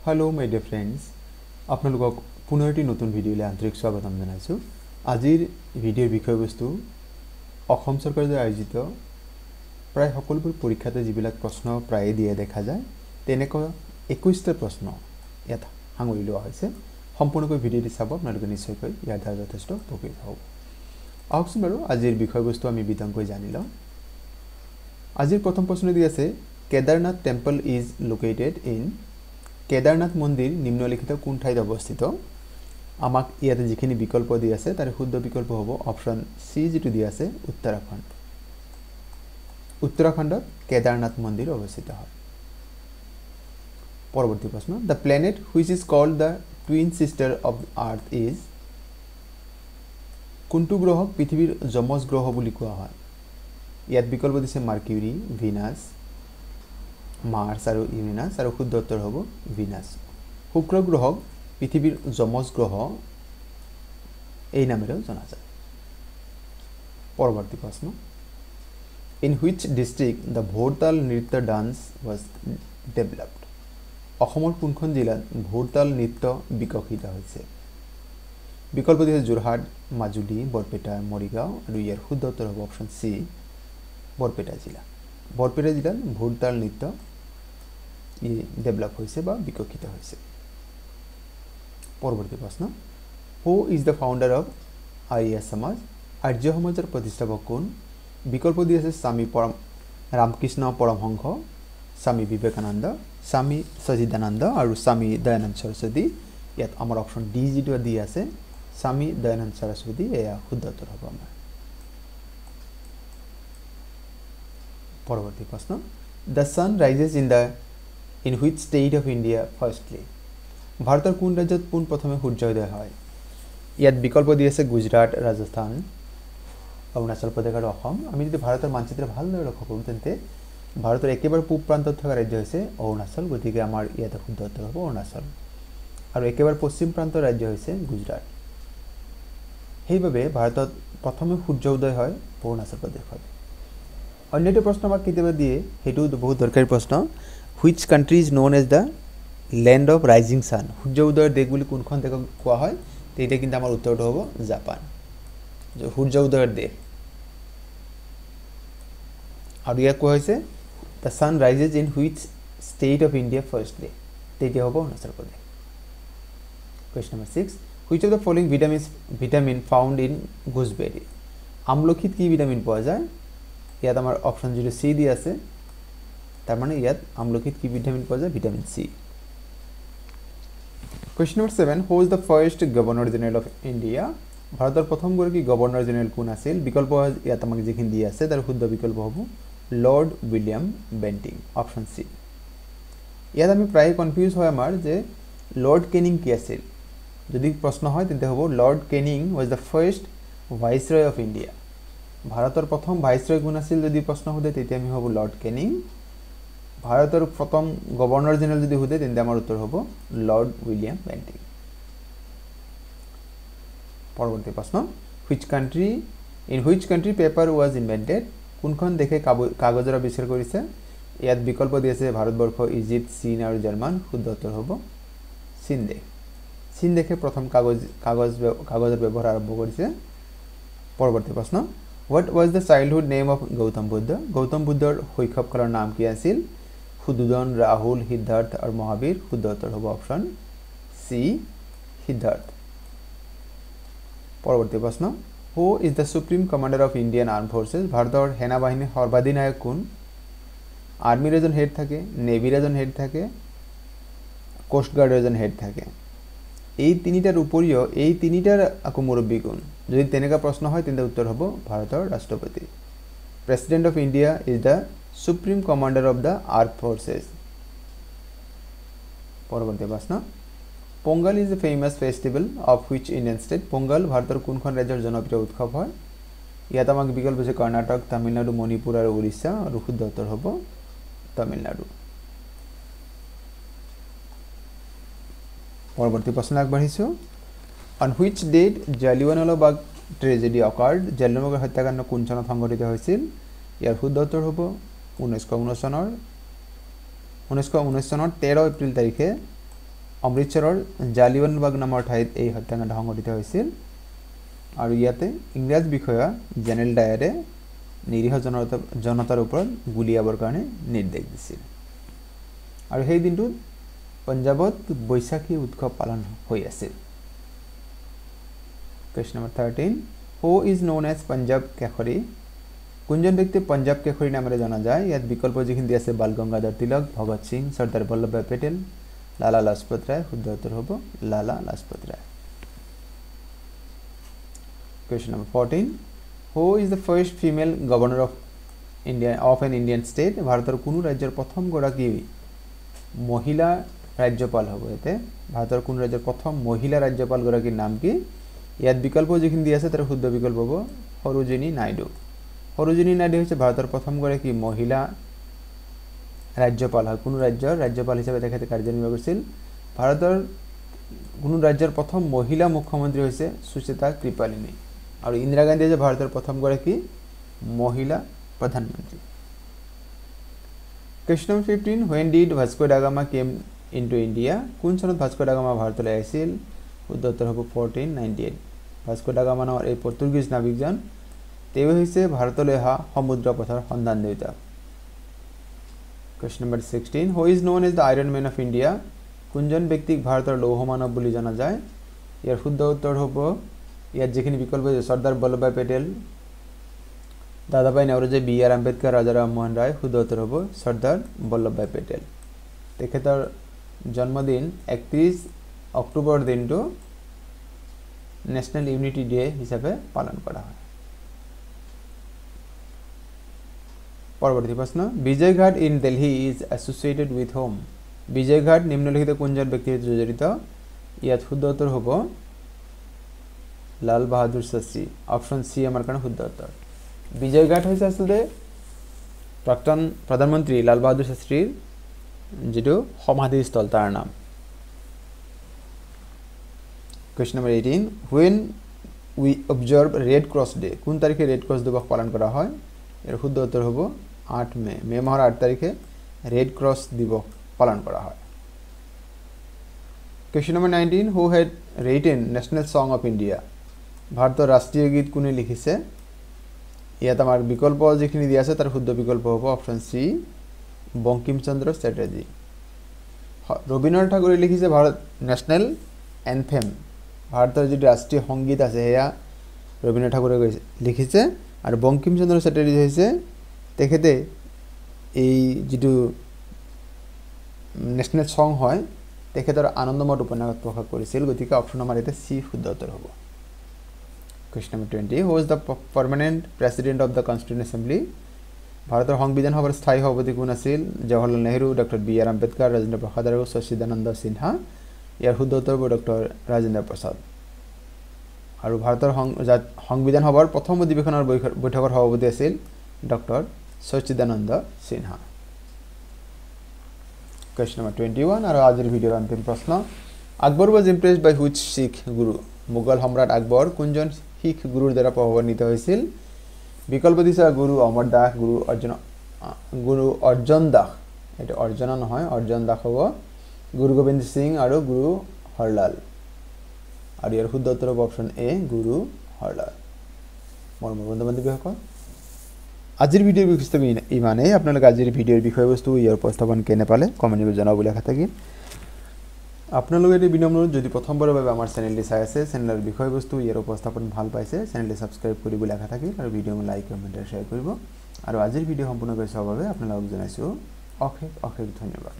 Hello my dear friends, আপোনালোকক পুনৰ এটি নতুন ভিডিঅ'লৈ আন্তৰিক স্বাগতম জনাইছো। আজিৰ ভিডিঅ'ৰ বিষয়বস্তু অসম চৰকাৰে আয়োজিত প্ৰায় সকলোবোৰ পৰীক্ষাতে যিবিলাক প্ৰশ্ন প্ৰায় দিয়ে দেখা যায় তেনেকুৱা 21টা প্ৰশ্ন ইয়াত সাঙুৰি লোৱা হৈছে। সম্পূৰ্ণকৈ ভিডিঅ'টি চাব, আপোনালোকে নিশ্চয়কৈ ইয়াৰ দ্বাৰা যথেষ্ট উপকৃত হ'ব। আহকচোন বাৰু আজিৰ বিষয়বস্তু আমি বিতংকৈ জানি লওঁ। আজিৰ প্ৰথম প্ৰশ্নটি আছে Kedarnath temple is located in Kedarnath মন্দিৰ নিম্নলিখিত কোন ঠাইত অৱস্থিত? আমাক ইয়াতে যিখিনি বিকল্প দি আছে তাৰে শুদ্ধ বিকল্প হ'ব অপচন সি যেটো দি আছে উত্তৰাখণ্ড। উত্তৰাখণ্ডত কেদাৰনাথ মন্দিৰ অৱস্থিত হয়। পৰৱৰ্তী প্ৰশ্ন the planet which is called the twin sister of Earth is কোনটো গ্ৰহক পৃথিৱীৰ যমজ গ্ৰহ বুলি কোৱা হয়? ইয়াত বিকল্প দিছে মাৰ্কিউৰি, ভিনাছ, মাৰ্চ আৰু ইউৰেনাছ আৰু শুদ্ধ উত্তৰ হ'ব ভিনাছ। শুক্ৰ গ্ৰহক পৃথিৱীৰ যমজ গ্ৰহ এই নামেৰেও জনা যায়। পৰৱৰ্তী প্ৰশ্ন ইন হুইচ ডিষ্ট্ৰিক্ট দ্য ভোৰতাল নৃত্য ডান্স ৱাজ ডেভেলপড? অসমৰ কোনখন জিলাত ভোৰতাল নৃত্য বিকশিত হৈছে? বিকল্প দিছে যোৰহাট, মাজুলী, বৰপেটা, মৰিগাঁও আৰু ইয়াৰ শুদ্ধ উত্তৰ হ'ব অপচন সি বৰপেটা জিলা। বৰপেটা জিলাত ভোৰতাল নৃত্য ডেভেলপ হৈছে বা বিকশিত হৈছে। পৰৱৰ্তী প্ৰশ্ন who is the founder of Arya Samaj? Arya সমাজৰ প্ৰতিষ্ঠাপক কোন? বিকল্প দি আছে স্বামী ৰামকৃষ্ণ পৰমহংস, স্বামী বিবেকানন্দ, স্বামী সচিদানন্দ আৰু স্বামী দয়ানন্দ সৰস্বতী। ইয়াত আমাৰ অপচন ডি যিটো দি আছে স্বামী দয়ানন্দ সৰস্বতী এয়া শুদ্ধ উত্তৰ হ'ব আমাৰ। পৰৱৰ্তী প্ৰশ্ন the sun rises in which state of India firstly? ভাৰতৰ কোন ৰাজ্যত পোনপ্ৰথমে সূৰ্যোদয় হয়? ইয়াত বিকল্প দি আছে গুজৰাট, ৰাজস্থান, অৰুণাচল প্ৰদেশ আৰু অসম। আমি যদি ভাৰতৰ মানচিত্ৰ ভালদৰে লক্ষ্য কৰোঁ তেন্তে ভাৰতৰ একেবাৰে পূব প্ৰান্তত থকা ৰাজ্য হৈছে অৰুণাচল, গতিকে আমাৰ ইয়াতে শুদ্ধ উত্তৰ হ'ব অৰুণাচল। আৰু একেবাৰে পশ্চিম প্ৰান্তৰ ৰাজ্য হৈছে গুজৰাট। সেইবাবে ভাৰতত প্ৰথমে সূৰ্য উদয় হয় অৰুণাচল প্ৰদেশত। অন্য এটা প্ৰশ্ন আমাক কেতিয়াবা দিয়ে, সেইটো বহুত দৰকাৰী প্ৰশ্ন which country is known as the land of rising sun? সূৰ্য উদয়ৰ দেশ বুলি কোনখন দেশক কোৱা হয়? তেতিয়া কিন্তু আমাৰ উত্তৰটো হ'ব জাপান, সূৰ্য উদয়ৰ দেশ। আৰু ইয়াক কোৱা হৈছে the sun rises in which state of India firstly? তেতিয়া হ'ব Arunachal Pradesh. Question number 6 which of the following vitamin found in gooseberry? আমলখিত কি ভিটামিন পোৱা যায়? ইয়াত আমাৰ অপশ্যন যিটো চি দি আছে, তাৰমানে ইয়াত আমলখিত কি ভিটামিন পোৱা যায়? Vitamin C. Question number 7 who is the first governor general of India? ভাৰতৰ প্ৰথমগৰাকী গভৰ্ণৰ জেনেৰেল কোন আছিল? বিকল্প ইয়াত আমাক যিখিনি দি আছে তাৰ শুদ্ধ বিকল্প হ'ব lord William Bentinck, option C. ইয়াত আমি প্ৰায় কনফিউজ হয় আমাৰ যে লৰ্ড কেনিং কি আছিল। যদি প্ৰশ্ন হয় তেন্তে হ'ব lord Canning was the first viceroy of India. ভাৰতৰ প্ৰথম ভাইচৰয় কোন আছিল যদি প্ৰশ্ন সোধে তেতিয়া আমি হ'ব লৰ্ড কেনিং। ভাৰতৰ প্ৰথম গভৰ্ণৰ জেনেৰেল যদি সোধে তেন্তে আমাৰ উত্তৰ হ'ব লৰ্ড উইলিয়াম বেণ্টিং। পৰৱৰ্তী প্ৰশ্ন in which country paper was invented? কোনখন দেশে কাগজৰ আৱিষ্কাৰ কৰিছে? ইয়াত বিকল্প দি আছে ভাৰতবৰ্ষ, ইজিপ্ত, চীন আৰু জাৰ্মান। শুদ্ধ উত্তৰ হ'ব চীন দেশ। চীন দেশে প্ৰথম কাগজৰ ব্যৱহাৰ আৰম্ভ কৰিছে। পৰৱৰ্তী প্ৰশ্ন what was the childhood name of Gautam Buddha? Gautam বুদ্ধৰ শৈশৱকালৰ নাম কি আছিল? সুদোধন, ৰাহুল, সিদ্ধাৰ্থ আৰু মহাবীৰ। শুদ্ধ উত্তৰ হ'ব অপশ্যন চি সিদ্ধাৰ্থ। পৰৱৰ্তী প্ৰশ্ন who is the supreme commander of Indian arm forces? ভাৰতৰ সেনা বাহিনীৰ সৰ্বাধিনায়ক কোন? আৰ্মিৰ এজন হেড থাকে, নেভিৰ এজন হেড থাকে, কোষ্ট গাৰ্ডৰ এজন হেড থাকে। এই তিনিটাৰ উপৰিও এই তিনিটাৰ আকৌ মুৰব্বী কোন? যদি তেনেকুৱা প্ৰশ্ন হয় তেন্তে উত্তৰ হ'ব ভাৰতৰ ৰাষ্ট্ৰপতি। President of India is the supreme commander of the arm forces. পৰৱৰ্তী প্ৰশ্ন Pongal is a famous festival of which Indian state? Pongal ভাৰতৰ কোনখন ৰাজ্যৰ জনপ্ৰিয় উৎসৱ হয়? ইয়াত আমাক বিকল্প হৈছে কৰ্ণাটক, তামিলনাডু, মণিপুৰ আৰু উৰিষ্যা আৰু শুদ্ধ উত্তৰ হ'ব তামিলনাডু। পৰৱৰ্তী প্ৰশ্ন আগবাঢ়িছোঁ on which date Jallianwala Bagh tragedy occurred? Jallianwala Bagh হত্যাকাণ্ড কোন চনত সংঘটিত হৈছিল? ইয়াৰ শুদ্ধ উত্তৰ হ'ব 1919 চনৰ 13 এপ্ৰিল তাৰিখে অমৃতসৰৰ জালিয়ানৱালাবাগ নামৰ ঠাইত এই হত্যাকাণ্ড সংঘটিত হৈছিল আৰু ইয়াতে ইংৰাজ বিষয়া জেনেৰেল ডায়াৰে নিৰীহ জনতাৰ ওপৰত গুলিয়াবৰ কাৰণে নিৰ্দেশ দিছিল আৰু সেই দিনটোত পঞ্জাবত বৈশাখী উৎসৱ পালন হৈ আছিল Question number 13 Who is known as Punjab Kekhari কোনজন ব্যক্তি পঞ্জাব কেশৰী নামেৰে জনা যায় ইয়াত বিকল্প যিখিনি আছে বাল গংগাধৰ তিলক ভগত সিং সৰ্দাৰ বল্লভভাই পেটেল লালা লাজপত ৰায় শুদ্ধ উত্তৰ হ'ব Lala Lajpat Rai Question number 14 Who is the first female governor of India of an Indian state ভাৰতৰ কোন ৰাজ্যৰ প্ৰথম গৰাকী মহিলা ৰাজ্যপাল হ'ব এতে ভাৰতৰ কোন ৰাজ্যৰ প্ৰথম মহিলা ৰাজ্যপাল গৰাকীৰ নাম কি ইয়াত বিকল্প যিখিনি দি আছে তাৰ শুদ্ধ বিকল্প হ'ব সৰোজিনী নাইডু সৰোজিনী নাইডু হৈছে ভাৰতৰ প্ৰথম গৰাকী মহিলা ৰাজ্যপাল হয় কোন ৰাজ্যৰ ৰাজ্যপাল হিচাপে তেখেতে কাৰ্যনিৰ্বাহ কৰিছিল ভাৰতৰ কোন ৰাজ্যৰ প্ৰথম মহিলা মুখ্যমন্ত্ৰী হৈছে সুচেতা কৃপালিনী আৰু ইন্দিৰা গান্ধী হৈছে ভাৰতৰ প্ৰথম গৰাকী মহিলা প্ৰধানমন্ত্ৰী Question number 15 When did Vasco da Gama came into India কোন চনত ভাস্কো দা গামা ভাৰতলৈ আহিছিল শুদ্ধ উত্তৰ হ'ব 1498 ভাস্কো দা গামা নামৰ এই পৰ্তুগীজ নাবিকজন তেওঁ হৈছে ভাৰতলৈ অহা সমুদ্ৰ পথৰ সন্ধান দেউতা Question number 16 Who is known as the Iron Man of India কোনজন ব্যক্তিক ভাৰতৰ লৌহ মানৱ বুলি জনা যায় ইয়াৰ শুদ্ধ উত্তৰ হ'ব ইয়াত যিখিনি বিকল্প আছে সৰ্দাৰ বল্লভভাই পেটেল দাদাভাই নওৰোজী বি আৰ আম্বেদকাৰ ৰাজা ৰামমোহন ৰায় শুদ্ধ উত্তৰ হ'ব সৰ্দাৰ বল্লভভাই পেটেল তেখেতৰ জন্মদিন 31 অক্টোবৰ দিনটো নেশ্যনেল ইউনিটি ডে হিচাপে পালন কৰা হয় পৰৱৰ্তী প্ৰশ্ন Vijayghat in Delhi is associated with home Vijayghat নিম্নলিখিত কোনজন ব্যক্তিৰ সৈতে জড়িত ইয়াত শুদ্ধ উত্তৰ হ'ব লাল বাহাদুৰ শাস্ত্ৰী অপশ্যন সি আমাৰ কাৰণে শুদ্ধ উত্তৰ বিজয়ঘাট হৈছে আচলতে প্ৰাক্তন প্ৰধানমন্ত্ৰী লাল বাহাদুৰ শাস্ত্ৰীৰ যেটো সমাধিস্থল তাৰ নাম Question number 18 When we observe Red Cross Day কোন তাৰিখে ৰেড ক্ৰছ দিৱস পালন কৰা হয় এৰ শুদ্ধ উত্তৰ হ'ব 8 মে মাহৰ 8 তাৰিখে ৰেড ক্ৰছ দিৱস পালন কৰা হয় Question number 19 Who had written National Song of India ভাৰতৰ ৰাষ্ট্ৰীয় গীত কোনে লিখিছে ইয়াত আমাৰ বিকল্প যিখিনি দিয়া আছে তাৰ শুদ্ধ বিকল্প হ'ব অপশ্যন সি বঙ্কিমচন্দ্ৰ চ্যাটাৰ্জী ৰবীন্দ্ৰনাথ ঠাকুৰে লিখিছে ভাৰত ন্যাশনাল এনথেম ভাৰতৰ যি ৰাষ্ট্ৰীয় সংগীত আছে এয়া ৰবীন্দ্ৰনাথ ঠাকুৰে লিখিছে আৰু বঙ্কিমচন্দ্ৰ চ্যাটাৰ্জী হৈছে তেখেতে এই যেটো ন্যাশনাল সং হয় তেখেতৰ আনন্দমঠ উপন্যাসত প্ৰকাশ কৰিছিল গতিকে অপশ্যন আমাৰ এতে সি শুদ্ধ উত্তৰ হ'ব Question number 20 Who is the permanent president of the Constituent Assembly ভাৰতৰ সংবিধান সভাৰ স্থায়ী সভাপতি কোন আছিল Jawaharlal Nehru doctor B R Ambedkar Rajendra Prasad আৰু সচিদানন্দ সিনহা ইয়াৰ শুদ্ধ উত্তৰ হ'ব ডক্টৰ ৰাজেন্দ্ৰ প্ৰসাদ আৰু ভাৰতৰ সংবিধান সভাৰ প্ৰথম অধিৱেশনৰ বৈঠকৰ সভাপতি আছিল doctor Sachidananda Sinha Question number 21 আৰু আজিৰ ভিডিঅ'ৰ অন্তিম প্ৰশ্ন Akbar was impressed by which Sikh guru Mughal সম্ৰাট আকবৰ কোনজন শিখ গুৰুৰ দ্বাৰা প্ৰভাৱান্বিত হৈছিল বিকল্প দিছে গুৰু অমৰ দাস গুৰু অৰ্জন দাস এটা অৰ্জনা নহয় অৰ্জন দাস হ'ব গুৰু গোবিন্দ সিং আৰু গুৰু হৰলাল আৰু ইয়াৰ শুদ্ধ উত্তৰ হ'ব অপশ্যন এ গুৰু হৰলাল মোৰ বন্ধু-বান্ধৱীসকল আজিৰ ভিডিঅ'ৰ বিষয়বস্তু ইমানেই আপোনালোকে আজিৰ ভিডিঅ'ৰ বিষয়বস্তু ইয়াৰ উপস্থাপন কেনে পালে কমেণ্ট কৰি জনাবলৈ আশা থাকিল আপোনালোকে এই বিনম্ৰ যদি প্ৰথমবাৰৰ বাবে আমাৰ চেনেলটি চাই আছে চেনেলৰ বিষয়বস্তু ইয়াৰ উপস্থাপন ভাল পাইছে চেনেলটি সাবস্ক্ৰাইব কৰিবলৈ আশা থাকিল আৰু ভিডিঅ'টো লাইক কমেণ্ট আৰু শ্বেয়াৰ কৰিব আৰু আজিৰ ভিডিঅ' সম্পূৰ্ণ কৰি চোৱাৰ বাবে আপোনালোকক জনাইছো অশেষ ধন্যবাদ